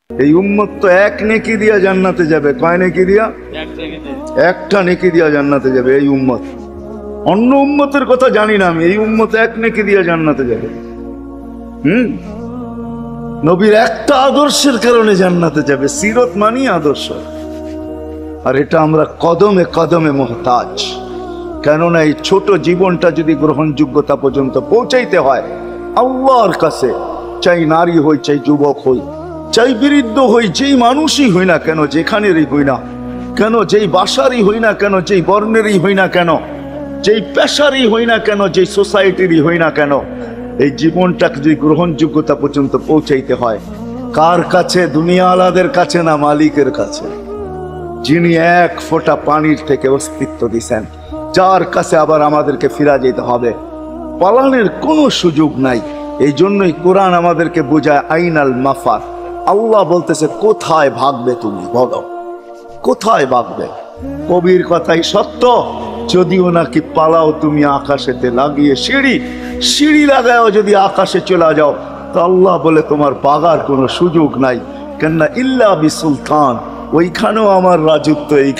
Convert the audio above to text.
এই উম্মত তো এক নেকি দিয়া জান্নাতে যাবে। কয় নেকি দিয়া? একটা নেকি দিয়া জান্নাতে যাবে এই উম্মত। অন্য উম্মতের কথা জানি না আমি, এই উম্মত এক নেকি দিয়া জান্নাতে যাবে। নবীর একটা আদর্শের কারণে জান্নাতে যাবে। সিরত মানি আদর্শ, আর এটা আমরা কদমে কদমে মুহতাজ। কেননা এই ছোট জীবনটা যদি গ্রহণযোগ্যতা পর্যন্ত পৌঁছাইতে হয় আল্লাহর কাছে, চাই নারী হই, চাই যুবক হই, চাই বৃদ্ধ হই, যেই মানুষই হই না কেন, যেখানেরই হই না কেন, যেই বাসারই হই না কেন, যেই বর্ণেরই হই না কেন, যেই পেশারই হই না কেন, যেই সোসাইটিরই হই না কেন, এই জীবনটাকে যদি গ্রহণযোগ্যতা পর্যন্ত পৌঁছাইতে হয় কার কাছে? দুনিয়া আলাদের কাছে না, মালিকের কাছে, যিনি এক ফোঁটা পানির থেকে অস্তিত্ব দিছেন, যার কাছে আবার আমাদেরকে ফিরা যেতে হবে। পালানোর কোনো সুযোগ নাই। এই জন্যই কোরআন আমাদেরকে বোঝায় আইনাল মাফার। আল্লাহ বলতেছে কোথায় ভাগবে তুমি, বলো কোথায় ভাগবে? কবির কথাই সত্য, যদিও নাকি পালাও তুমি আকাশেতে লাগিয়ে সিঁড়ি, সিঁড়ি লাগাও যদি আকাশে চলে যাও, তো আল্লাহ বলে তোমার পাগার কোনো সুযোগ নাই। কেননা ইল্লা বিসুলতান, ওইখানেও আমার রাজত্ব। এই